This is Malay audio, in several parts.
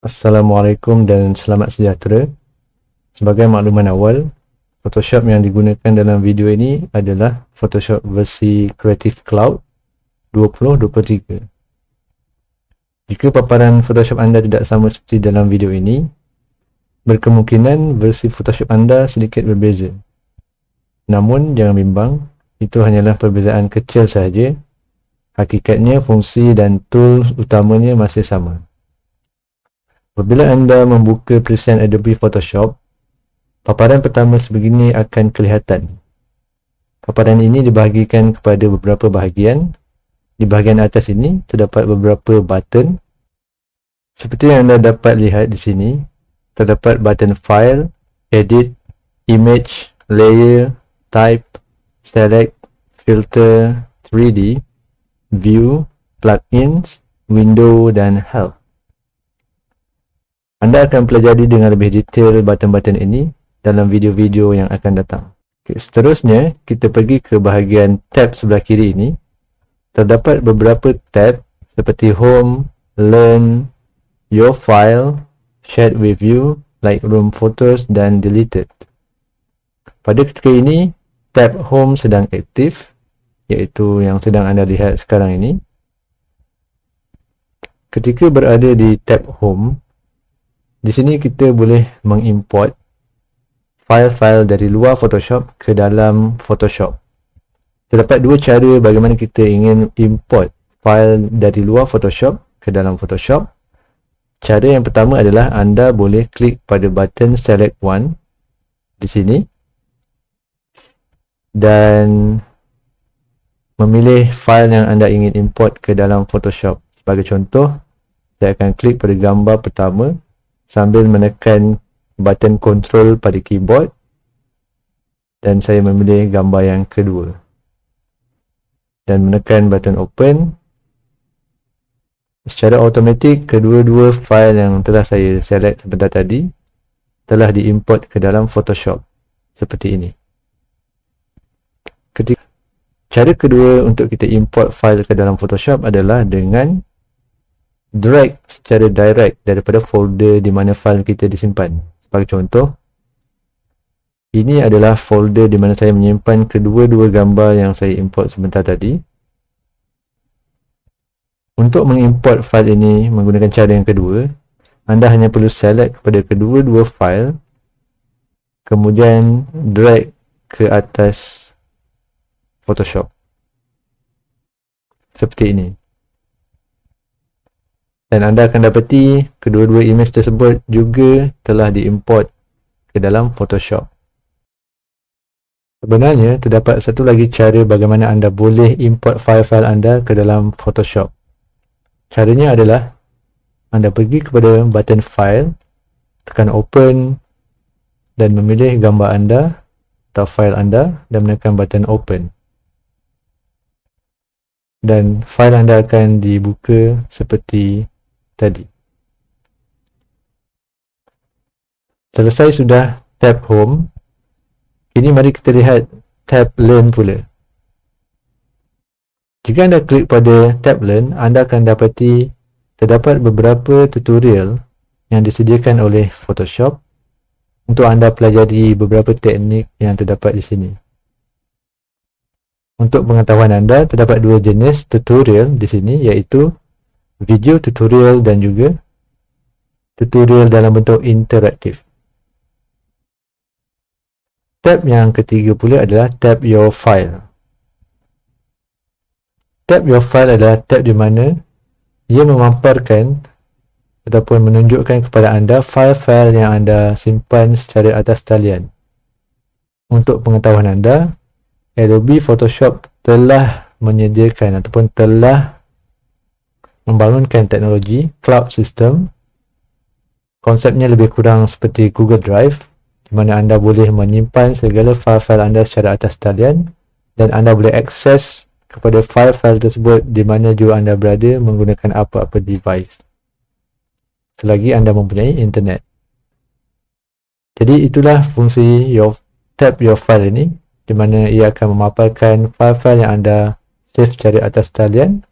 Assalamualaikum dan selamat sejahtera. Sebagai makluman awal, Photoshop yang digunakan dalam video ini adalah Photoshop versi Creative Cloud 2023. Jika paparan Photoshop anda tidak sama seperti dalam video ini, berkemungkinan versi Photoshop anda sedikit berbeza. Namun jangan bimbang, itu hanyalah perbezaan kecil sahaja. Hakikatnya fungsi dan tools utamanya masih sama. Apabila anda membuka present Adobe Photoshop, paparan pertama sebegini akan kelihatan. Paparan ini dibahagikan kepada beberapa bahagian. Di bahagian atas ini terdapat beberapa button. Seperti yang anda dapat lihat di sini, terdapat button File, Edit, Image, Layer, Type, Select, Filter, 3D, View, Plugins, Window dan Help. Anda akan pelajari dengan lebih detail button-button ini dalam video-video yang akan datang. Seterusnya, kita pergi ke bahagian tab sebelah kiri ini. Terdapat beberapa tab seperti Home, Learn, Your File, Shared with You, Lightroom Photos dan Deleted. Pada ketika ini, tab Home sedang aktif, iaitu yang sedang anda lihat sekarang ini. Ketika berada di tab Home, di sini kita boleh mengimport file-file dari luar Photoshop ke dalam Photoshop. Terdapat dua cara bagaimana kita ingin import file dari luar Photoshop ke dalam Photoshop. Cara yang pertama adalah anda boleh klik pada button Select One di sini dan memilih file yang anda ingin import ke dalam Photoshop. Sebagai contoh, saya akan klik pada gambar pertama sambil menekan button control pada keyboard dan saya memilih gambar yang kedua dan menekan button open. Secara automatik, kedua-dua file yang telah saya select sebentar tadi telah diimport ke dalam Photoshop seperti ini. Cara kedua untuk kita import file ke dalam Photoshop adalah dengan drag secara direct daripada folder di mana file kita disimpan. Sebagai contoh, ini adalah folder di mana saya menyimpan kedua-dua gambar yang saya import sebentar tadi. Untuk mengimport file ini menggunakan cara yang kedua, anda hanya perlu select kepada kedua-dua file, kemudian drag ke atas Photoshop seperti ini. Dan anda akan dapati kedua-dua image tersebut juga telah diimport ke dalam Photoshop. Sebenarnya terdapat satu lagi cara bagaimana anda boleh import file-file anda ke dalam Photoshop. Caranya adalah anda pergi kepada button File, tekan Open dan memilih gambar anda atau file anda dan menekan button Open. Dan file anda akan dibuka seperti tadi. Selesai sudah tab Home, kini mari kita lihat tab Learn pula. Jika anda klik pada tab Learn, anda akan dapati terdapat beberapa tutorial yang disediakan oleh Photoshop untuk anda pelajari beberapa teknik yang terdapat di sini. Untuk pengetahuan anda, terdapat dua jenis tutorial di sini, iaitu video tutorial dan juga tutorial dalam bentuk interaktif. Tab yang ketiga pula adalah tab Your File. Tab Your File adalah tab di mana ia memamparkan ataupun menunjukkan kepada anda file-file yang anda simpan secara atas talian. Untuk pengetahuan anda, Adobe Photoshop telah menyediakan ataupun telah membangunkan teknologi cloud system. Konsepnya lebih kurang seperti Google Drive, di mana anda boleh menyimpan segala file-file anda secara atas talian dan anda boleh akses kepada file-file tersebut di mana jua anda berada menggunakan apa-apa device, selagi anda mempunyai internet. Jadi itulah fungsi tab Your File ini, di mana ia akan memaparkan file-file yang anda save secara atas talian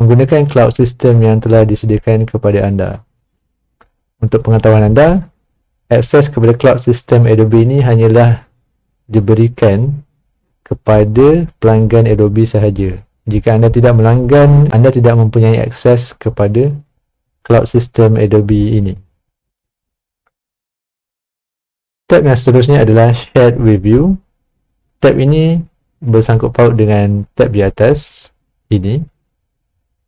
menggunakan cloud system yang telah disediakan kepada anda. Untuk pengetahuan anda, akses kepada cloud system Adobe ini hanyalah diberikan kepada pelanggan Adobe sahaja. Jika anda tidak melanggan, anda tidak mempunyai akses kepada cloud system Adobe ini. Tab yang seterusnya adalah Shared with You. Tab ini bersangkut paut dengan tab di atas ini,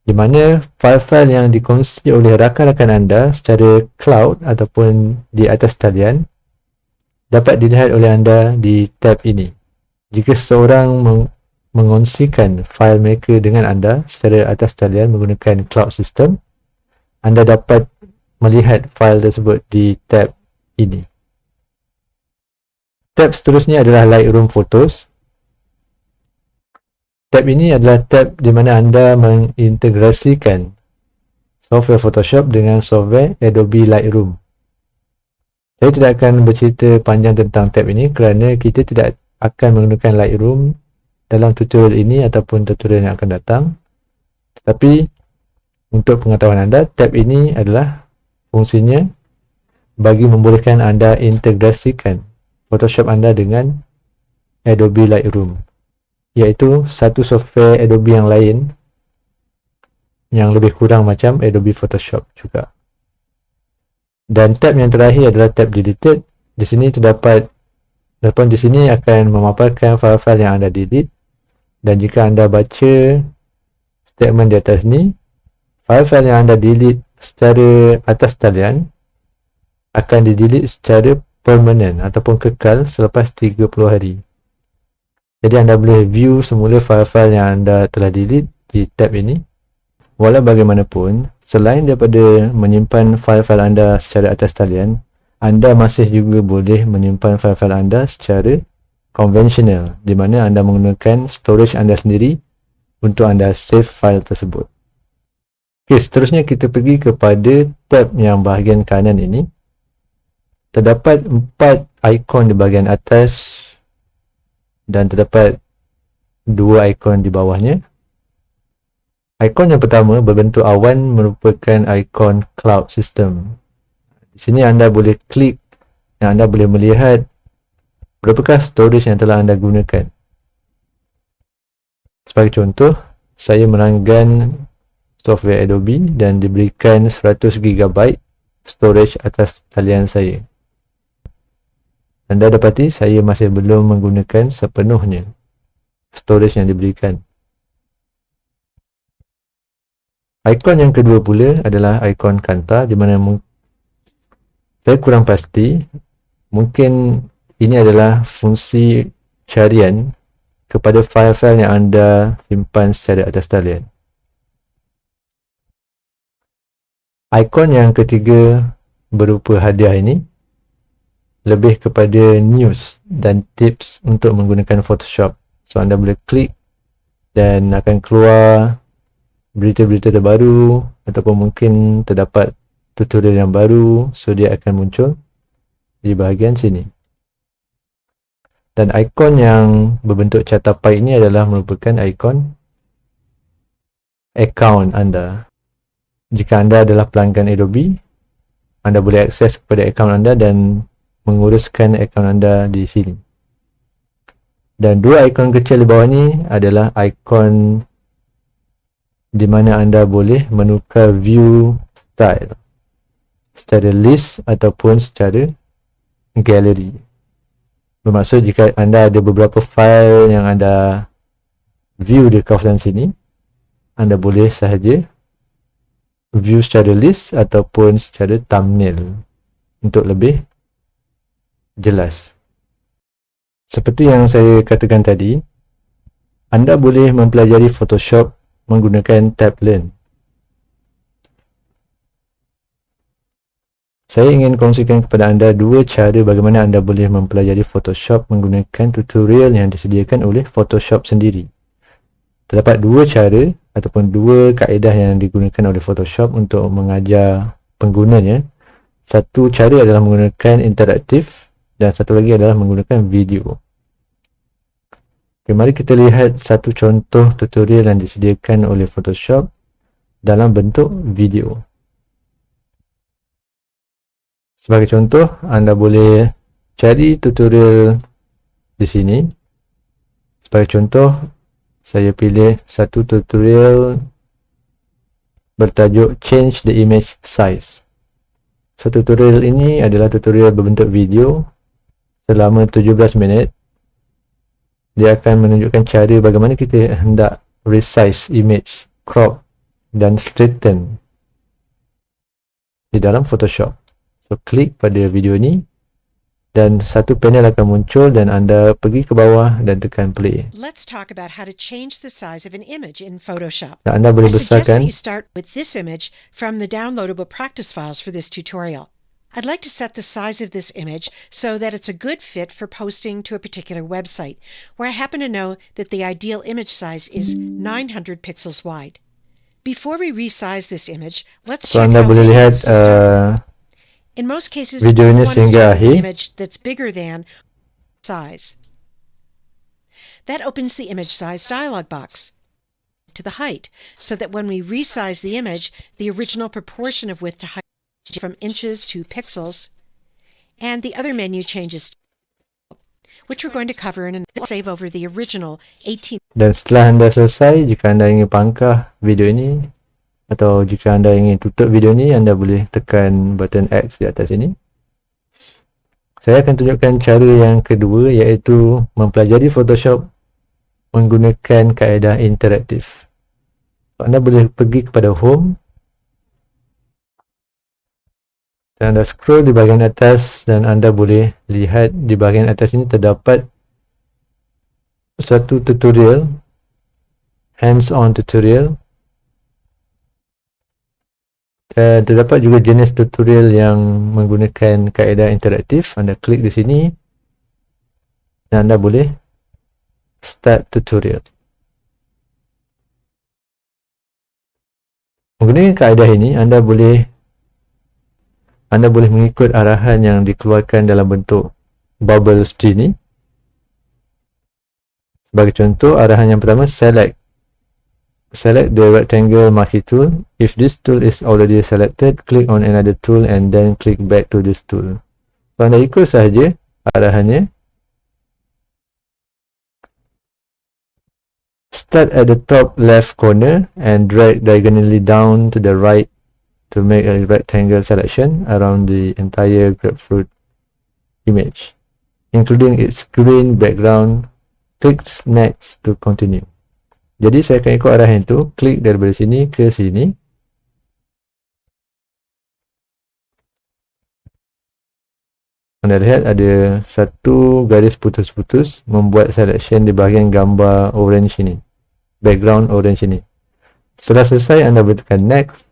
di mana file-file yang dikongsi oleh rakan-rakan anda secara cloud ataupun di atas talian dapat dilihat oleh anda di tab ini. Jika seseorang mengongsikan file mereka dengan anda secara atas talian menggunakan cloud system, anda dapat melihat file tersebut di tab ini. Tab seterusnya adalah Lightroom Photos. Tab ini adalah tab di mana anda mengintegrasikan software Photoshop dengan software Adobe Lightroom. Saya tidak akan bercerita panjang tentang tab ini kerana kita tidak akan menggunakan Lightroom dalam tutorial ini ataupun tutorial yang akan datang. Tetapi untuk pengetahuan anda, tab ini adalah fungsinya bagi membolehkan anda integrasikan Photoshop anda dengan Adobe Lightroom, iaitu satu software Adobe yang lain yang lebih kurang macam Adobe Photoshop juga. Dan tab yang terakhir adalah tab Deleted. Di sini terdapat, ataupun di sini akan memaparkan file-file yang anda delete. Dan jika anda baca statement di atas ni, file-file yang anda delete secara atas talian akan di-delete secara permanent ataupun kekal selepas 30 hari. Jadi anda boleh view semula file-file yang anda telah delete di tab ini. Walau bagaimanapun, selain daripada menyimpan file-file anda secara atas talian, anda masih juga boleh menyimpan file-file anda secara konvensional, di mana anda menggunakan storage anda sendiri untuk anda save file tersebut. Okey, seterusnya kita pergi kepada tab yang bahagian kanan ini. Terdapat 4 ikon di bahagian atas dan terdapat 2 ikon di bawahnya. Ikon yang pertama berbentuk awan merupakan ikon cloud system. Di sini anda boleh klik dan anda boleh melihat berapakah storage yang telah anda gunakan. Sebagai contoh, saya melanggan software Adobe dan diberikan 100 GB storage atas talian saya. Anda dapati saya masih belum menggunakan sepenuhnya storage yang diberikan. Ikon yang kedua pula adalah ikon Kanta, di mana saya kurang pasti, mungkin ini adalah fungsi carian kepada file-file yang anda simpan secara atas talian. Ikon yang ketiga berupa hadiah ini lebih kepada news dan tips untuk menggunakan Photoshop. So anda boleh klik dan akan keluar berita-berita terbaru ataupun mungkin terdapat tutorial yang baru, so dia akan muncul di bahagian sini. Dan ikon yang berbentuk catapai ini adalah merupakan ikon account anda. Jika anda adalah pelanggan Adobe, anda boleh akses kepada akaun anda dan menguruskan akaun anda di sini. Dan 2 ikon kecil di bawah ni adalah ikon di mana anda boleh menukar view style secara list ataupun secara gallery. Bermaksud jika anda ada beberapa file yang anda view di kawasan sini, anda boleh sahaja view secara list ataupun secara thumbnail untuk lebih jelas. Seperti yang saya katakan tadi, anda boleh mempelajari Photoshop menggunakan tab Learn. Saya ingin kongsikan kepada anda 2 cara bagaimana anda boleh mempelajari Photoshop menggunakan tutorial yang disediakan oleh Photoshop sendiri. Terdapat 2 cara ataupun 2 kaedah yang digunakan oleh Photoshop untuk mengajar penggunanya. Satu cara adalah menggunakan interaktif dan satu lagi adalah menggunakan video. Okay, mari kita lihat satu contoh tutorial yang disediakan oleh Photoshop dalam bentuk video. Sebagai contoh, anda boleh cari tutorial di sini. Sebagai contoh, saya pilih satu tutorial bertajuk Change the Image Size. So, tutorial ini adalah tutorial berbentuk video selama 17 minit. Dia akan menunjukkan cara bagaimana kita hendak resize image, crop dan straighten di dalam Photoshop. So, klik pada video ni dan satu panel akan muncul dan anda pergi ke bawah dan tekan play. Let's talk about how to change the size of an image in Photoshop. Dan anda boleh I suggest that besarkan. you start with this image from the downloadable practice files for this tutorial. I'd like to set the size of this image so that it's a good fit for posting to a particular website, where I happen to know that the ideal image size is 900 pixels wide. Before we resize this image, let's So, check anda how boleh big it lihat is to start. In most cases, video we ini want to sehingga start with an akhir. image that's bigger than size. That opens the image size dialog box to the height, so that when we resize the image, the original proportion of width to height from inches to pixels, and the other menu changes, which we're going to cover in a save over the original 18. Dan setelah anda selesai, jika anda ingin pangkah video ini atau jika anda ingin tutup video ini, anda boleh tekan button X di atas ini. Saya akan tunjukkan cara yang kedua, iaitu mempelajari Photoshop menggunakan kaedah interaktif. Anda boleh pergi kepada home dan anda scroll di bahagian atas dan anda boleh lihat di bahagian atas ini terdapat satu tutorial, hands-on tutorial. Terdapat juga jenis tutorial yang menggunakan kaedah interaktif. Anda klik di sini dan anda boleh start tutorial. Menggunakan kaedah ini, anda boleh mengikut arahan yang dikeluarkan dalam bentuk bubble seperti ini. Sebagai contoh, arahan yang pertama, select the rectangle marquee tool. If this tool is already selected, click on another tool and then click back to this tool. So, anda ikut sahaja arahannya. Start at the top left corner and drag diagonally down to the right to make a rectangle selection around the entire grapefruit image, including its green background. Click next to continue. Jadi saya akan ikut arahan itu, klik daripada sini ke sini. Anda lihat ada satu garis putus-putus membuat selection di bahagian gambar orange ini, background orange ini. Setelah selesai, anda boleh tekan next.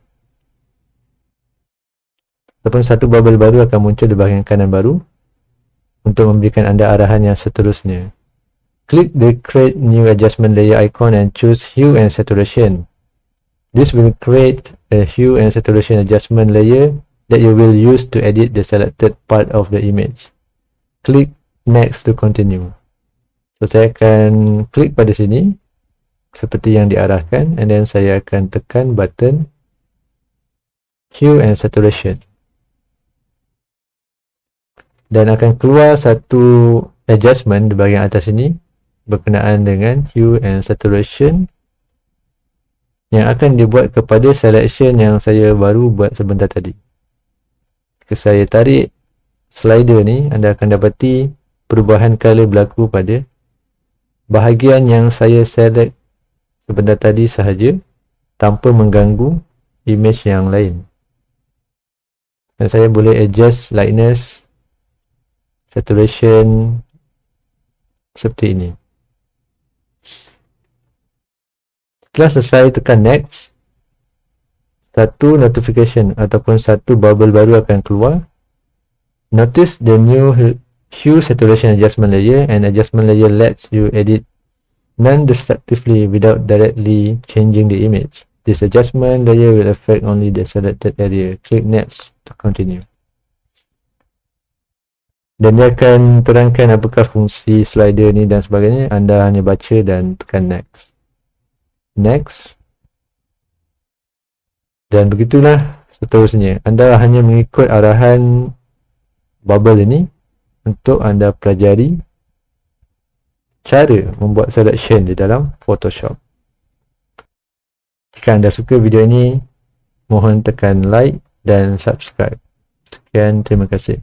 Ataupun satu bubble baru akan muncul di bahagian kanan baru untuk memberikan anda arahan yang seterusnya. Click the create new adjustment layer icon and choose hue and saturation. This will create a hue and saturation adjustment layer that you will use to edit the selected part of the image. Click next to continue. So, saya akan klik pada sini seperti yang diarahkan, and then saya akan tekan button hue and saturation. Dan akan keluar satu adjustment di bahagian atas ini berkenaan dengan hue and saturation yang akan dibuat kepada selection yang saya baru buat sebentar tadi. Jika saya tarik slider ni, anda akan dapati perubahan color berlaku pada bahagian yang saya select sebentar tadi sahaja tanpa mengganggu image yang lain. Dan saya boleh adjust lightness, saturation seperti ini. Setelah selesai, tekan next. Satu notification ataupun satu bubble baru akan keluar. Notice the new hue saturation adjustment layer, and adjustment layer lets you edit non-destructively without directly changing the image. This adjustment layer will affect only the selected area. Click next to continue. Dan dia akan terangkan apakah fungsi slider ni dan sebagainya. Anda hanya baca dan tekan next. Next. Dan begitulah seterusnya. Anda hanya mengikut arahan bubble ini untuk anda pelajari cara membuat selection di dalam Photoshop. Jika anda suka video ini, mohon tekan like dan subscribe. Sekian, terima kasih.